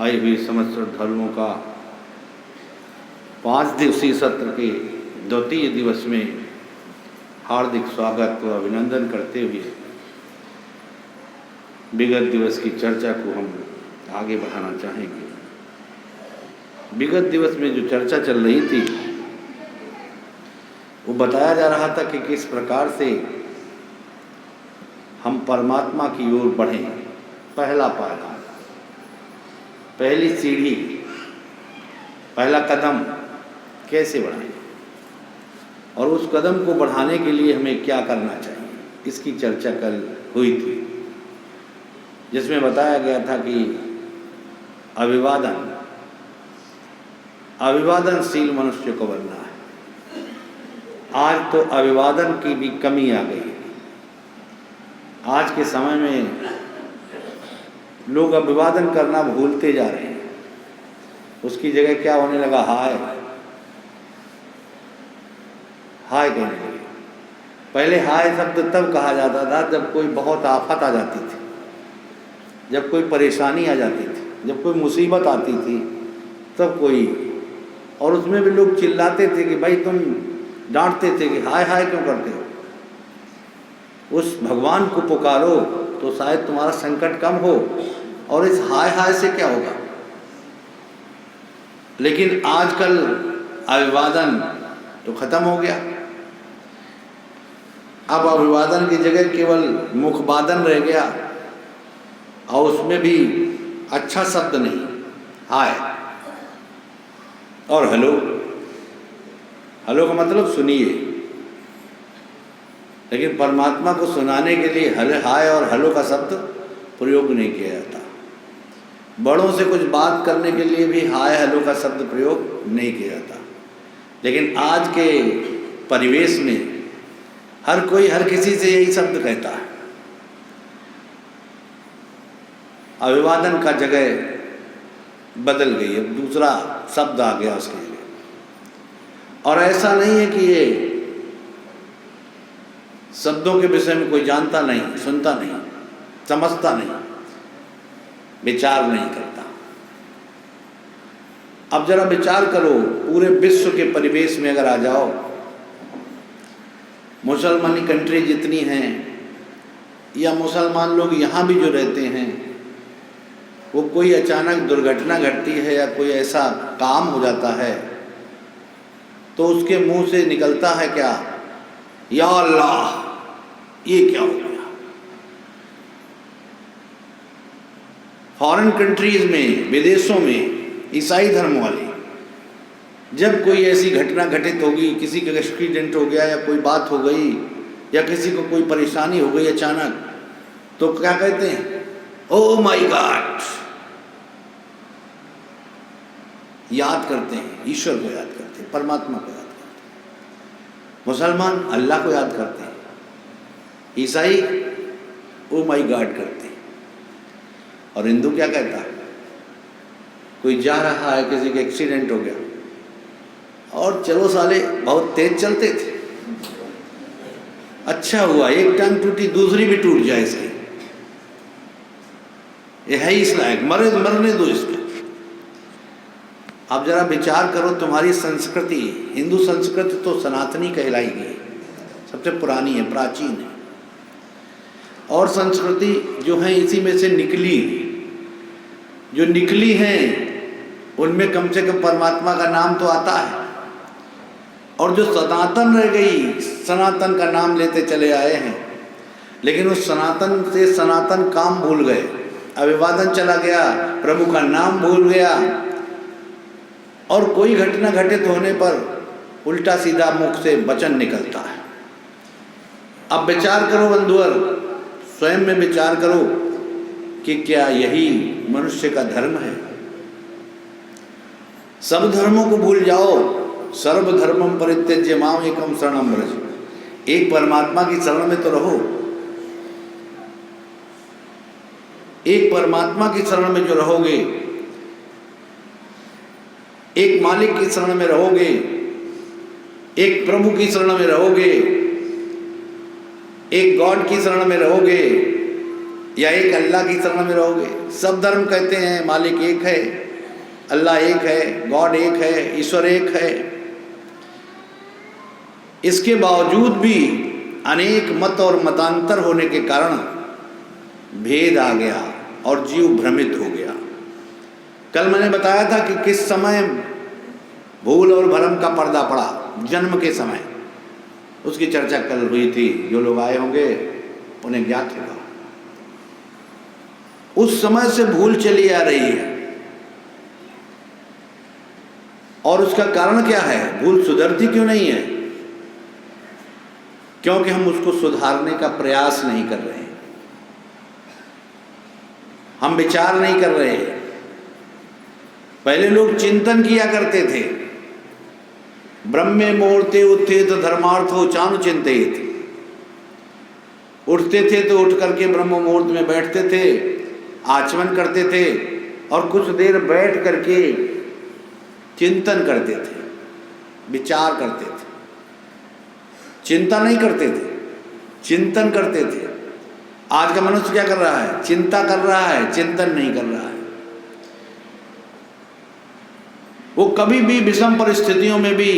आए हुए समस्त श्रद्धालुओं का 5 दिवसीय सत्र के द्वितीय दिवस में हार्दिक स्वागत व अभिनंदन करते हुए विगत दिवस की चर्चा को हम आगे बढ़ाना चाहेंगे। विगत दिवस में जो चर्चा चल रही थी वो बताया जा रहा था कि किस प्रकार से हम परमात्मा की ओर बढ़ें। पहला पायदान, पहली सीढ़ी, पहला कदम कैसे बढ़ाएं और उस कदम को बढ़ाने के लिए हमें क्या करना चाहिए, इसकी चर्चा कल हुई थी, जिसमें बताया गया था कि अभिवादनशील मनुष्य को बनना है। आज तो अभिवादन की भी कमी आ गई है। आज के समय में लोग अभिवादन करना भूलते जा रहे हैं। उसकी जगह क्या होने लगा, हाय कहने लगे। पहले हाय शब्द तब कहा जाता था जब कोई बहुत आफत आ जाती थी, जब कोई परेशानी आ जाती थी, जब कोई मुसीबत आती थी, तब कोई, और उसमें भी लोग चिल्लाते थे कि भाई, तुम डांटते थे कि हाय हाय क्यों करते हो, उस भगवान को पुकारो तो शायद तुम्हारा संकट कम हो, और इस हाय हाय से क्या होगा। लेकिन आजकल अभिवादन तो खत्म हो गया। अब अभिवादन की जगह केवल मुखवादन रह गया, और उसमें भी अच्छा शब्द नहीं, हाय और हेलो। हेलो का मतलब सुनिए, लेकिन परमात्मा को सुनाने के लिए हाय और हेलो का शब्द प्रयोग नहीं किया जाता। बड़ों से कुछ बात करने के लिए भी हाय हेलो का शब्द प्रयोग नहीं किया जाता। लेकिन आज के परिवेश में हर कोई हर किसी से यही शब्द कहता है। अभिवादन का जगह बदल गई, अब दूसरा शब्द आ गया उसके लिए। और ऐसा नहीं है कि ये शब्दों के विषय में कोई जानता नहीं, सुनता नहीं, समझता नहीं, विचार नहीं करता। अब जरा विचार करो, पूरे विश्व के परिवेश में अगर आ जाओ, मुसलमानी कंट्री जितनी हैं या मुसलमान लोग यहाँ भी जो रहते हैं, वो कोई अचानक दुर्घटना घटती है या कोई ऐसा काम हो जाता है तो उसके मुंह से निकलता है क्या, या अल्लाह ये क्या हो गया। फॉरेन कंट्रीज में, विदेशों में ईसाई धर्म वाले जब कोई ऐसी घटना घटित होगी, किसी का एक्सीडेंट हो गया या कोई बात हो गई या किसी को कोई परेशानी हो गई अचानक, तो क्या कहते हैं, ओ माय गॉड, याद करते हैं, ईश्वर को याद करते हैं, परमात्मा को याद करते हैं। मुसलमान अल्लाह को याद करते हैं, ईसाई ओ माय गॉड करते हैं। और हिंदू क्या कहता है, कोई जा रहा है, किसी का एक्सीडेंट हो गया, और चलो साले बहुत तेज चलते थे, अच्छा हुआ एक टांग टूटी, दूसरी भी टूट जाए इसकी, ये है इस लायक, मरने दो इसको। अब जरा विचार करो, तुम्हारी संस्कृति, हिंदू संस्कृति तो सनातनी कहलाएगी, सबसे पुरानी है, प्राचीन है, और संस्कृति जो है इसी में से निकली, जो निकली हैं उनमें कम से कम परमात्मा का नाम तो आता है। और जो सनातन रह गई, सनातन का नाम लेते चले आए हैं, लेकिन उस सनातन से सनातन काम भूल गए, अभिवादन चला गया, प्रभु का नाम भूल गया, और कोई घटना घटित होने पर उल्टा सीधा मुख से वचन निकलता है। अब विचार करो बंधुअर, स्वयं में विचार करो कि क्या यही मनुष्य का धर्म है। सब धर्मों को भूल जाओ, सर्वधर्मं परित्यज्य माम एकम शरणं व्रज। एक परमात्मा की शरण में तो रहो, एक परमात्मा की शरण में जो रहोगे, एक मालिक की शरण में रहोगे, एक प्रभु की शरण में रहोगे, एक गॉड की शरण में रहोगे, या एक अल्लाह की शरण में रहोगे? सब धर्म कहते हैं मालिक एक है, अल्लाह एक है, गॉड एक है, ईश्वर एक है। इसके बावजूद भी अनेक मत और मतांतर होने के कारण भेद आ गया और जीव भ्रमित हो गया। कल मैंने बताया था कि किस समय भूल और भरम का पर्दा पड़ा, जन्म के समय। उसकी चर्चा कल हुई थी, जो लोग आए होंगे उन्हें ज्ञात होगा। उस समय से भूल चली आ रही है और उसका कारण क्या है? भूल सुधरती क्यों नहीं है? क्योंकि हम उसको सुधारने का प्रयास नहीं कर रहे हैं, हम विचार नहीं कर रहे हैं। पहले लोग चिंतन किया करते थे, ब्रह्मे मुहूर्ते उत्थित धर्मार्थो चानु चिंतित। उठते थे तो उठ करके ब्रह्म मुहूर्त में बैठते थे, आचमन करते थे और कुछ देर बैठ करके चिंतन करते थे, विचार करते थे। चिंता नहीं करते थे, चिंतन करते थे। आज का मनुष्य क्या कर रहा है? चिंता कर रहा है, चिंतन नहीं कर रहा है। वो कभी भी विषम परिस्थितियों में भी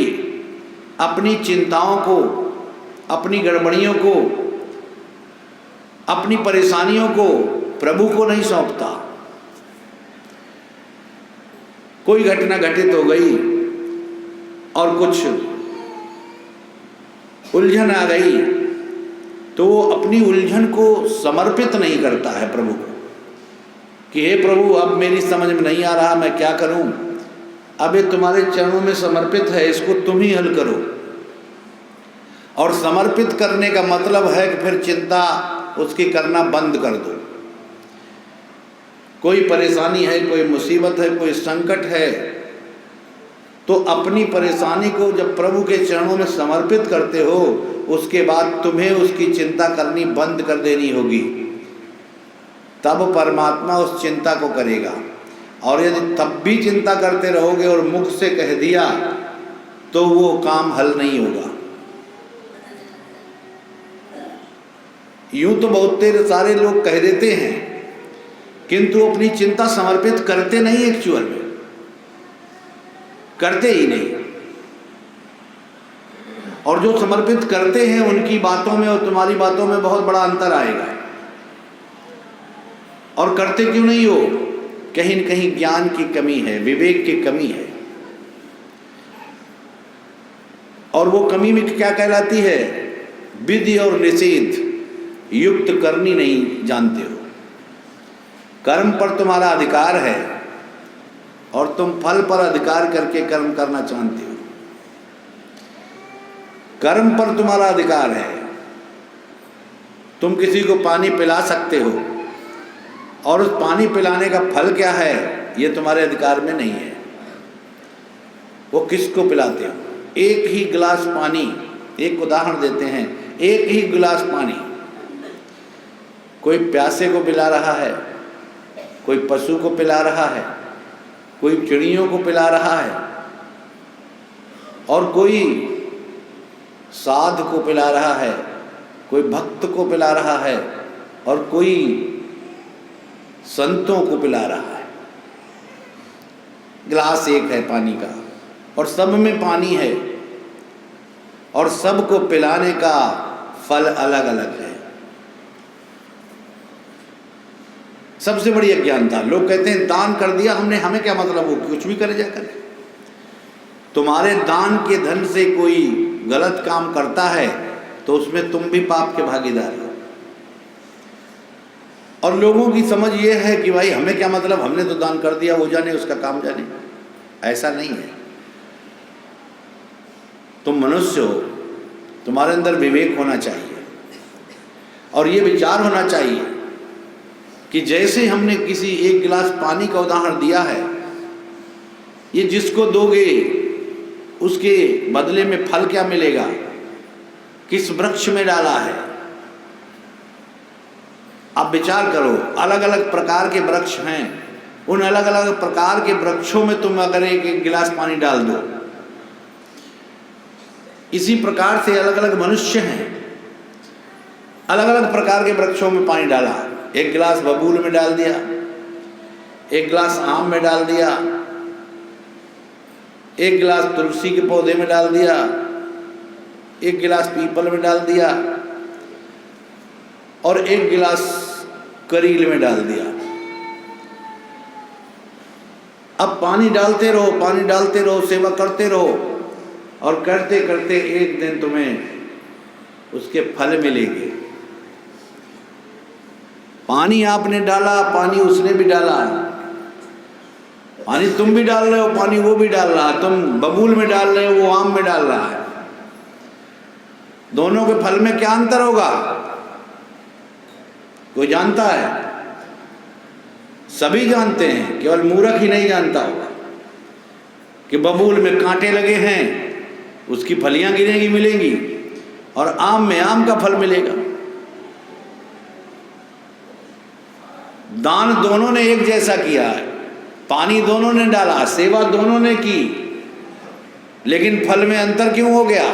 अपनी चिंताओं को, अपनी गड़बड़ियों को, अपनी परेशानियों को प्रभु को नहीं सौंपता। कोई घटना घटित हो गई और कुछ उलझन आ गई तो वो अपनी उलझन को समर्पित नहीं करता है प्रभु को कि हे प्रभु, अब मेरी समझ में नहीं आ रहा, मैं क्या करूं, अब ये तुम्हारे चरणों में समर्पित है, इसको तुम ही हल करो। और समर्पित करने का मतलब है कि फिर चिंता उसकी करना बंद कर दो। कोई परेशानी है, कोई मुसीबत है, कोई संकट है, तो अपनी परेशानी को जब प्रभु के चरणों में समर्पित करते हो, उसके बाद तुम्हें उसकी चिंता करनी बंद कर देनी होगी। तब परमात्मा उस चिंता को करेगा। और यदि तब भी चिंता करते रहोगे और मुख से कह दिया तो वो काम हल नहीं होगा। यूं तो बहुत सारे लोग कह देते हैं, किंतु अपनी चिंता समर्पित करते नहीं, एक्चुअल में करते ही नहीं। और जो समर्पित करते हैं उनकी बातों में और तुम्हारी बातों में बहुत बड़ा अंतर आएगा। और करते क्यों नहीं हो? कहीं न कहीं ज्ञान की कमी है, विवेक की कमी है। और वो कमी में क्या कहलाती है? विधि और निषेध युक्त करनी नहीं जानते हो। कर्म पर तुम्हारा अधिकार है और तुम फल पर अधिकार करके कर्म करना चाहते हो। कर्म पर तुम्हारा अधिकार है, तुम किसी को पानी पिला सकते हो और उस पानी पिलाने का फल क्या है ये तुम्हारे अधिकार में नहीं है। वो किसको पिलाते हो? एक ही गिलास पानी, एक उदाहरण देते हैं, एक ही गिलास पानी कोई प्यासे को पिला रहा है, कोई पशु को पिला रहा है, कोई चिड़ियों को पिला रहा है और कोई साध को पिला रहा है, कोई भक्त को पिला रहा है और कोई संतों को पिला रहा है। गिलास एक है पानी का और सब में पानी है और सबको पिलाने का फल अलग अलग है। सबसे बड़ी अज्ञानता। लोग कहते हैं दान कर दिया हमने, हमें क्या मतलब, वो कुछ भी करे जाकर। तुम्हारे दान के धन से कोई गलत काम करता है तो उसमें तुम भी पाप के भागीदार हो। और लोगों की समझ ये है कि भाई हमें क्या मतलब, हमने तो दान कर दिया, वो जाने उसका काम जाने। ऐसा नहीं है। तुम मनुष्य हो, तुम्हारे अंदर विवेक होना चाहिए और ये विचार होना चाहिए कि जैसे हमने किसी एक गिलास पानी का उदाहरण दिया है, ये जिसको दोगे उसके बदले में फल क्या मिलेगा, किस वृक्ष में डाला है। आप विचार करो, अलग अलग प्रकार के वृक्ष हैं, उन अलग अलग प्रकार के वृक्षों में तुम अगर एक गिलास पानी डाल दो, इसी प्रकार से अलग अलग मनुष्य हैं, अलग अलग प्रकार के वृक्षों में पानी डाला, एक गिलास बबूल में डाल दिया, एक गिलास आम में डाल दिया, एक गिलास तुलसी के पौधे में डाल दिया, एक गिलास पीपल में डाल दिया और एक गिलास करील में डाल दिया। अब पानी डालते रहो, पानी डालते रहो, सेवा करते रहो और करते करते एक दिन तुम्हें उसके फल मिलेंगे। पानी आपने डाला, पानी उसने भी डाला, पानी तुम भी डाल रहे हो, पानी वो भी डाल रहा है, तुम बबूल में डाल रहे हो, वो आम में डाल रहा है। दोनों के फल में क्या अंतर होगा? कोई जानता है? सभी जानते हैं, केवल मूर्ख ही नहीं जानता होगा कि बबूल में कांटे लगे हैं, उसकी फलियां गिरेंगी मिलेंगी, और आम में आम का फल मिलेगा। दान दोनों ने एक जैसा किया है, पानी दोनों ने डाला, सेवा दोनों ने की, लेकिन फल में अंतर क्यों हो गया?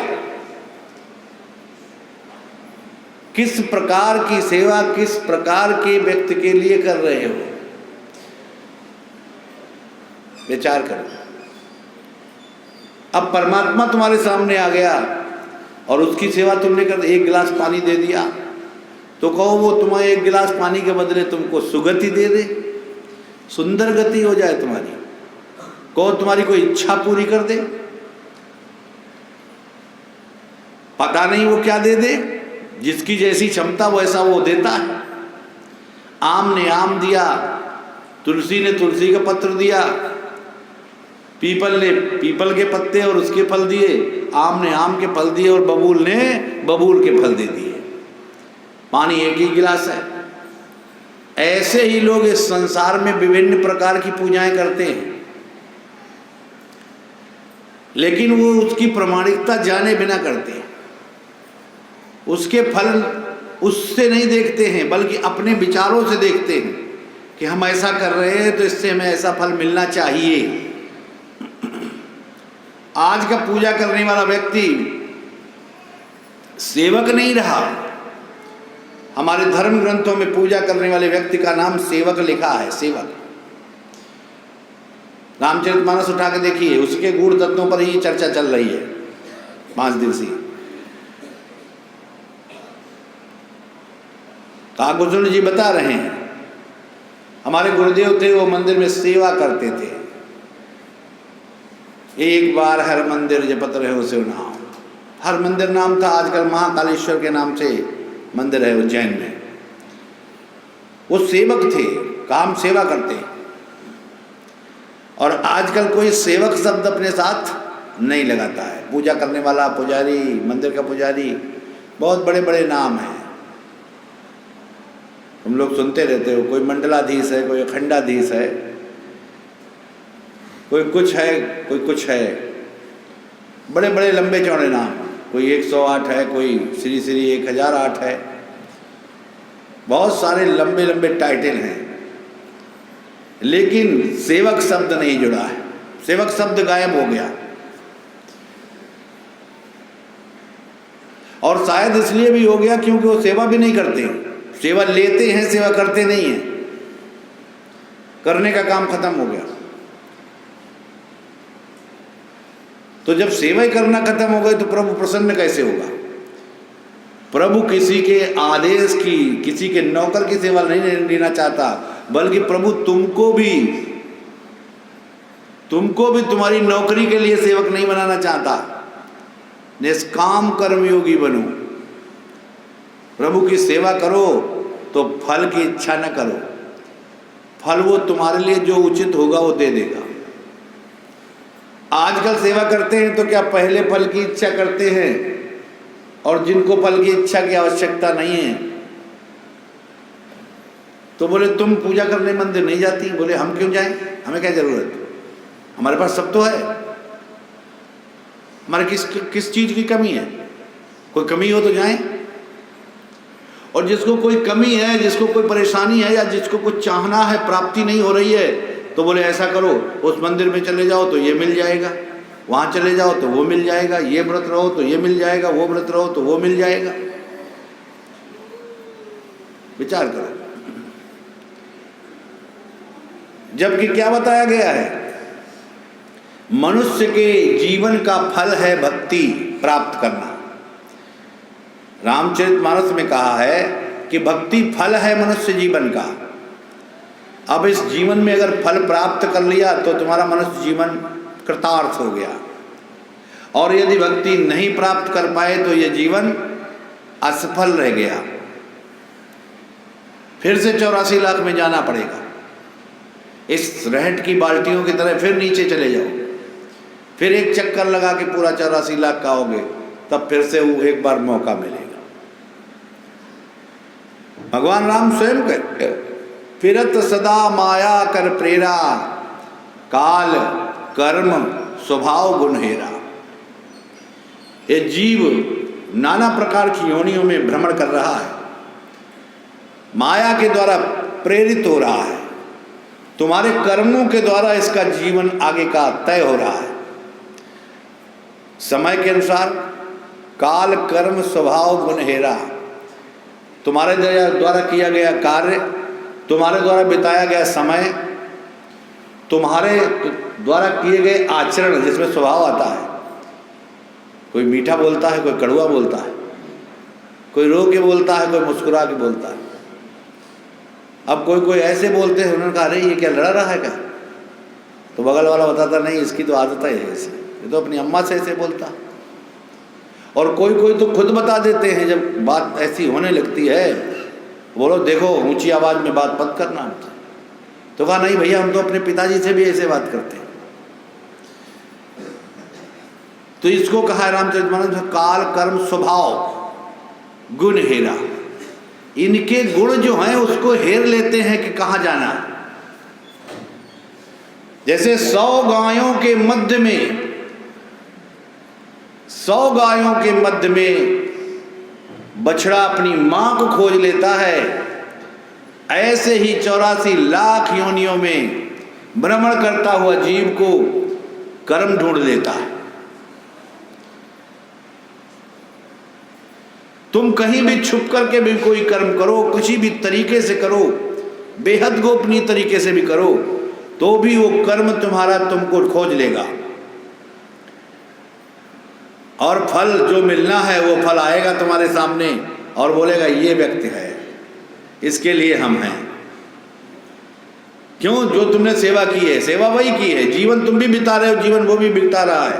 किस प्रकार की सेवा किस प्रकार के व्यक्ति के लिए कर रहे हो, विचार करो। अब परमात्मा तुम्हारे सामने आ गया और उसकी सेवा तुमने कर, एक गिलास पानी दे दिया, तो कहो वो तुम्हें एक गिलास पानी के बदले तुमको सुगति दे दे, सुंदर गति हो जाए तुम्हारी, कहो तुम्हारी कोई इच्छा पूरी कर दे, पता नहीं वो क्या दे दे, जिसकी जैसी क्षमता वैसा वो देता है। आम ने आम दिया, तुलसी ने तुलसी का पत्र दिया, पीपल ने पीपल के पत्ते और उसके फल दिए, आम ने आम के फल दिए और बबूल ने बबूल के फल दे दिए। पानी एक ही गिलास है। ऐसे ही लोग इस संसार में विभिन्न प्रकार की पूजाएं करते हैं, लेकिन वो उसकी प्रामाणिकता जाने बिना करते हैं। उसके फल उससे नहीं देखते हैं, बल्कि अपने विचारों से देखते हैं कि हम ऐसा कर रहे हैं तो इससे हमें ऐसा फल मिलना चाहिए। आज का पूजा करने वाला व्यक्ति सेवक नहीं रहा। हमारे धर्म ग्रंथों में पूजा करने वाले व्यक्ति का नाम सेवक लिखा है, सेवक। रामचरितमानस उठा के देखिए, उसके गूढ़ तत्वों पर ही चर्चा चल रही है 5 दिवसीय। काकुशल जी बता रहे हैं, हमारे गुरुदेव थे, वो मंदिर में सेवा करते थे। एक बार हर मंदिर जपत रहे हो शिव नाम। हर मंदिर नाम था, आजकल महाकालेश्वर के नाम से मंदिर है उज्जैन में। वो सेवक थे, काम सेवा करते। और आजकल कोई सेवक शब्द अपने साथ नहीं लगाता है। पूजा करने वाला पुजारी, मंदिर का पुजारी, बहुत बड़े बड़े नाम हैं, तुम लोग सुनते रहते हो। कोई मंडलाधीश है, कोई अखंडाधीश है, कोई कुछ है, कोई कुछ है, बड़े बड़े लंबे चौड़े नाम। कोई 108 है, कोई श्री श्री 1008 है, बहुत सारे लंबे लंबे टाइटल हैं, लेकिन सेवक शब्द नहीं जुड़ा है। सेवक शब्द गायब हो गया। और शायद इसलिए भी हो गया क्योंकि वो सेवा भी नहीं करते। सेवा लेते हैं, सेवा करते नहीं हैं। करने का काम खत्म हो गया। तो जब सेवा करना खत्म हो गई तो प्रभु प्रसन्न कैसे होगा? प्रभु किसी के आदेश की, किसी के नौकर की सेवा नहीं लेना चाहता, बल्कि प्रभु तुमको भी तुम्हारी नौकरी के लिए सेवक नहीं बनाना चाहता। निष्काम कर्मयोगी बनो। प्रभु की सेवा करो तो फल की इच्छा न करो। फल वो तुम्हारे लिए जो उचित होगा वो दे देगा। आजकल सेवा करते हैं तो क्या पहले फल की इच्छा करते हैं, और जिनको फल की इच्छा की आवश्यकता नहीं है तो बोले तुम पूजा करने मंदिर नहीं जाती। बोले हम क्यों जाएं, हमें क्या जरूरत, हमारे पास सब तो है। हमारे किस चीज की कमी है? कोई कमी हो तो जाएं। और जिसको कोई कमी है, जिसको कोई परेशानी है, या जिसको कुछ चाहना है, प्राप्ति नहीं हो रही है, तो बोले ऐसा करो, उस मंदिर में चले जाओ तो ये मिल जाएगा, वहाँ चले जाओ तो वो मिल जाएगा, ये व्रत रहो तो ये मिल जाएगा, वो व्रत रहो तो वो मिल जाएगा। विचार करो। जबकि क्या बताया गया है, मनुष्य के जीवन का फल है भक्ति प्राप्त करना। रामचरितमानस में कहा है कि भक्ति फल है मनुष्य जीवन का। अब इस जीवन में अगर फल प्राप्त कर लिया तो तुम्हारा मनुष्य जीवन कृतार्थ हो गया, और यदि भक्ति नहीं प्राप्त कर पाए तो यह जीवन असफल रह गया। फिर से 84 लाख में जाना पड़ेगा। इस रहट की बाल्टियों की तरह फिर नीचे चले जाओ, फिर एक चक्कर लगा के पूरा 84 लाख का होगे, तब फिर से वो एक बार मौका मिलेगा। भगवान राम स्वयं कहते, फिरत सदा माया कर प्रेरा, काल कर्म स्वभाव गुण हेरा। ये जीव नाना प्रकार की योनियों में भ्रमण कर रहा है, माया के द्वारा प्रेरित हो रहा है, तुम्हारे कर्मों के द्वारा इसका जीवन आगे का तय हो रहा है। समय के अनुसार काल कर्म स्वभाव गुण हेरा, तुम्हारे द्वारा किया गया कार्य, तुम्हारे द्वारा बिताया गया समय, तुम्हारे द्वारा किए गए आचरण जिसमें स्वभाव आता है। कोई मीठा बोलता है, कोई कड़वा बोलता है, कोई रो के बोलता है, कोई मुस्कुरा के बोलता है। अब कोई ऐसे बोलते हैं, उन्होंने कहा अरे ये क्या लड़ा रहा है क्या? तो बगल वाला बताता नहीं, इसकी तो आदत है ऐसे, ये तो अपनी अम्मा से ऐसे बोलता। और कोई तो खुद बता देते हैं जब बात ऐसी होने लगती है, बोलो देखो ऊंची आवाज़ में बात मत करना। तो कहा नहीं भैया, हम तो अपने पिताजी से भी ऐसे बात करते हैं। तो इसको कहा है रामचरितमानस में, काल कर्म स्वभाव गुण हेरा। इनके गुण जो हैं उसको हेर लेते हैं कि कहाँ जाना है। जैसे 100 गायों के मध्य में 100 गायों के मध्य में बछड़ा अपनी मां को खोज लेता है, ऐसे ही 84 लाख योनियों में भ्रमण करता हुआ जीव को कर्म ढूंढ लेता है। तुम कहीं भी छुप करके भी कोई कर्म करो, किसी भी तरीके से करो, बेहद गोपनीय तरीके से भी करो, तो भी वो कर्म तुम्हारा तुमको खोज लेगा, और फल जो मिलना है वो फल आएगा तुम्हारे सामने और बोलेगा ये व्यक्ति है, इसके लिए हम हैं। क्यों? जो तुमने सेवा की है, सेवा वही की है। जीवन तुम भी बिता रहे हो, जीवन वो भी बिता रहा है।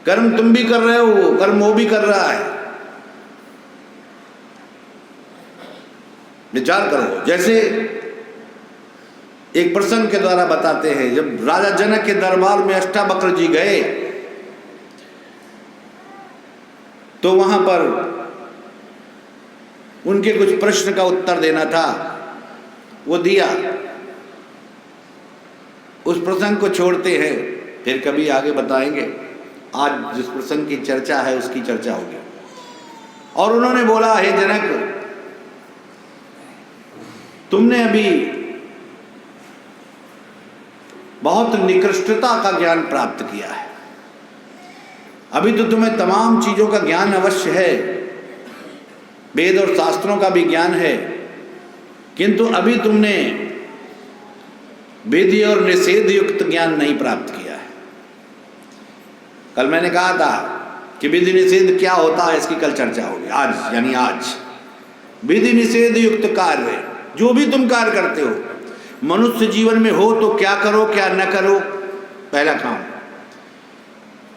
कर्म तुम भी कर रहे हो, कर्म वो भी कर रहा है। विचार करो। जैसे एक प्रसंग के द्वारा बताते हैं, जब राजा जनक के दरबार में अष्टावक्र जी गए तो वहां पर उनके कुछ प्रश्न का उत्तर देना था, वो दिया। उस प्रसंग को छोड़ते हैं, फिर कभी आगे बताएंगे। आज जिस प्रसंग की चर्चा है उसकी चर्चा होगी। और उन्होंने बोला, हे जनक, तुमने अभी बहुत निकृष्टता का ज्ञान प्राप्त किया है। अभी तो तुम्हें तमाम चीजों का ज्ञान अवश्य है, वेद और शास्त्रों का भी ज्ञान है, किंतु अभी तुमने विधि और निषेध युक्त ज्ञान नहीं प्राप्त किया है। कल मैंने कहा था कि विधि निषेध क्या होता है, इसकी कल चर्चा होगी। आज यानी आज विधि निषेध युक्त कार्य, जो भी तुम कार्य करते हो मनुष्य जीवन में हो तो क्या करो क्या न करो, पहला काम।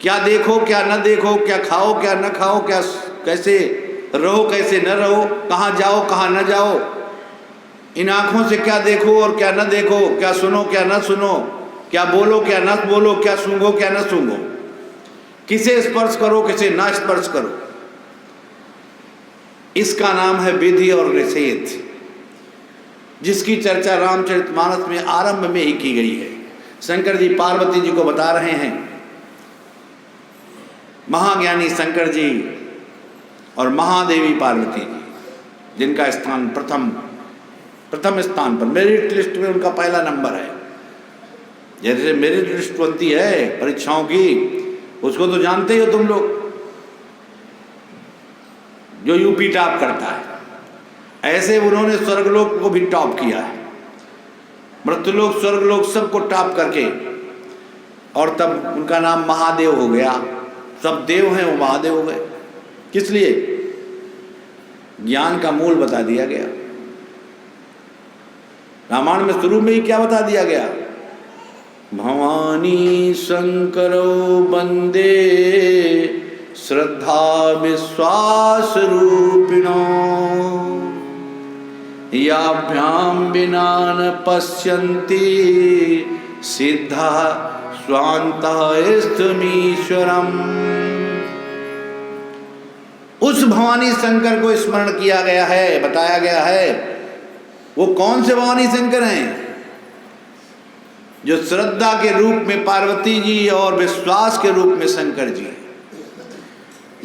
क्या देखो क्या न देखो, क्या खाओ क्या न खाओ, क्या कैसे रहो कैसे न रहो, कहाँ जाओ कहाँ न जाओ, इन आँखों से क्या देखो और क्या न देखो, क्या सुनो क्या न सुनो, क्या बोलो क्या न बोलो, क्या सूंघो क्या न सूंघो, किसे स्पर्श करो किसे ना स्पर्श करो। इसका नाम है विधि और निषेध, जिसकी चर्चा रामचरितमानस में आरंभ में ही की गई है। शंकर जी पार्वती जी को बता रहे हैं, महाज्ञानी शंकर जी और महादेवी पार्वती जी, जिनका स्थान प्रथम स्थान पर, मेरिट लिस्ट में उनका पहला नंबर है। जैसे मेरिट लिस्ट बनती है परीक्षाओं की, उसको तो जानते ही हो तुम लोग, जो यूपी टॉप करता है, ऐसे उन्होंने स्वर्गलोक को भी टॉप किया है। मृत्युलोक स्वर्गलोक सबको टाप करके, और तब उनका नाम महादेव हो गया। सब देव हैं, वो महादेव हो गए। किस लिए? ज्ञान का मूल बता दिया गया। रामायण में शुरू में ही क्या बता दिया गया? भवानी शंकरो वंदे श्रद्धा विश्वास रूपिणो याभ्याम विना न पश्यन्ति सिद्धा स्वान्तस्थमीश्वरम। उस भवानी शंकर को स्मरण किया गया है, बताया गया है। वो कौन से भवानी शंकर हैं? जो श्रद्धा के रूप में पार्वती जी और विश्वास के रूप में शंकर जी।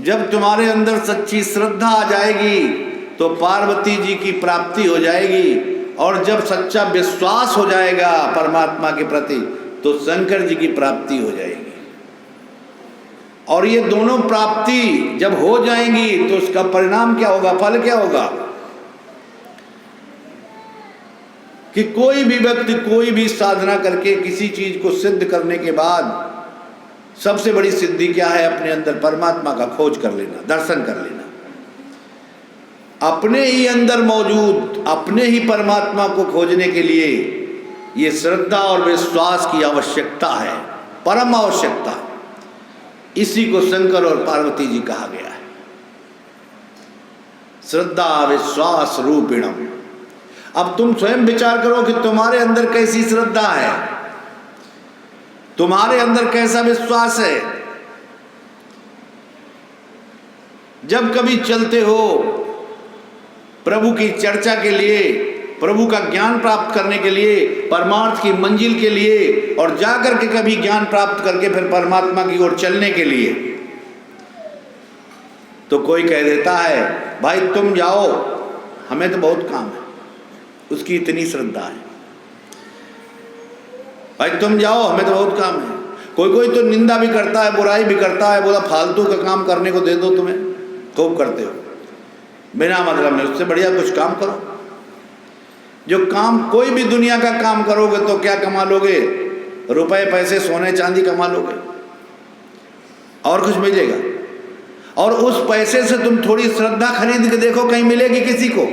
जब तुम्हारे अंदर सच्ची श्रद्धा आ जाएगी तो पार्वती जी की प्राप्ति हो जाएगी, और जब सच्चा विश्वास हो जाएगा परमात्मा के प्रति तो शंकर जी की प्राप्ति हो जाएगी। और ये दोनों प्राप्ति जब हो जाएंगी तो उसका परिणाम क्या होगा, फल क्या होगा? कि कोई भी व्यक्ति कोई भी साधना करके किसी चीज को सिद्ध करने के बाद सबसे बड़ी सिद्धि क्या है? अपने अंदर परमात्मा का खोज कर लेना, दर्शन कर लेना। अपने ही अंदर मौजूद अपने ही परमात्मा को खोजने के लिए ये श्रद्धा और विश्वास की आवश्यकता है, परम आवश्यकता। इसी को शंकर और पार्वती जी कहा गया है, श्रद्धा विश्वास रूपिणम। अब तुम स्वयं विचार करो कि तुम्हारे अंदर कैसी श्रद्धा है, तुम्हारे अंदर कैसा विश्वास है। जब कभी चलते हो प्रभु की चर्चा के लिए, प्रभु का ज्ञान प्राप्त करने के लिए, परमार्थ की मंजिल के लिए, और जाकर के कभी ज्ञान प्राप्त करके फिर परमात्मा की ओर चलने के लिए, तो कोई कह देता है भाई तुम जाओ, हमें तो बहुत काम है। उसकी इतनी श्रद्धा है, भाई तुम जाओ, हमें तो बहुत काम है। कोई कोई तो निंदा भी करता है, बुराई भी करता है, बोला फालतू का काम करने को दे दो, तुम्हें खूब करते हो बिना मतलब में, उससे बढ़िया कुछ काम करो। जो काम कोई भी दुनिया का काम करोगे तो क्या कमा लोगे? रुपए पैसे सोने चांदी कमा लोगे, और कुछ मिलेगा? और उस पैसे से तुम थोड़ी श्रद्धा खरीद के देखो, कहीं मिलेगी किसी को?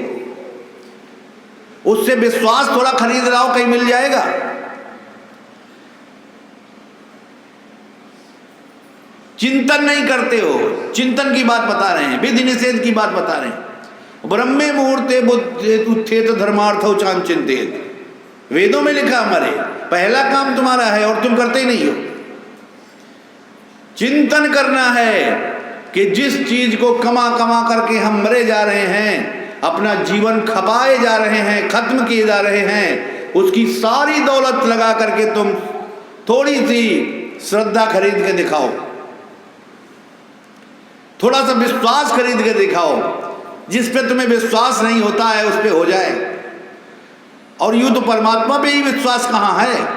उससे विश्वास थोड़ा खरीद लाओ, कहीं मिल जाएगा? चिंतन नहीं करते हो। चिंतन की बात बता रहे हैं, विधि निषेध की बात बता रहे हैं। ब्रह्मे मुहूर्ते उत्थेत धर्मार्थो चान चिंतित, वेदों में लिखा हमारे, पहला काम तुम्हारा है और तुम करते ही नहीं हो। चिंतन करना है कि जिस चीज को कमा कमा करके हम मरे जा रहे हैं, अपना जीवन खपाए जा रहे हैं, खत्म किए जा रहे हैं, उसकी सारी दौलत लगा करके तुम थोड़ी सी श्रद्धा खरीद के दिखाओ, थोड़ा सा विश्वास खरीद के दिखाओ। जिस पे तुम्हें विश्वास नहीं होता है उस पे हो जाए। और यूं तो परमात्मा पे ही विश्वास कहाँ है।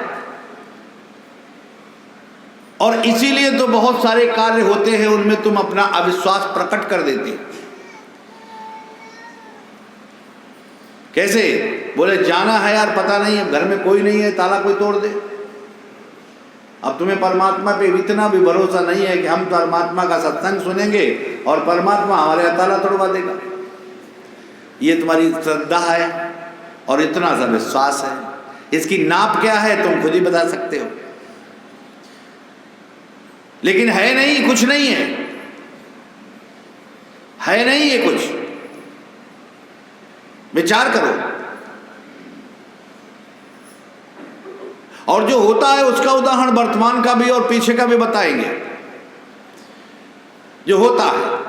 और इसीलिए तो बहुत सारे कार्य होते हैं उनमें तुम अपना अविश्वास प्रकट कर देते। कैसे? बोले जाना है यार, पता नहीं है, घर में कोई नहीं है, ताला कोई तोड़ दे। अब तुम्हें परमात्मा पे इतना भी भरोसा नहीं है कि हम परमात्मा का सत्संग सुनेंगे और परमात्मा हमारे ताला तोड़वा देगा। ये तुम्हारी श्रद्धा है और इतना सा विश्वास है। इसकी नाप क्या है तुम खुद ही बता सकते हो। लेकिन है नहीं, कुछ नहीं है नहीं ये कुछ। विचार करो। और जो होता है उसका उदाहरण वर्तमान का भी और पीछे का भी बताएंगे। जो होता है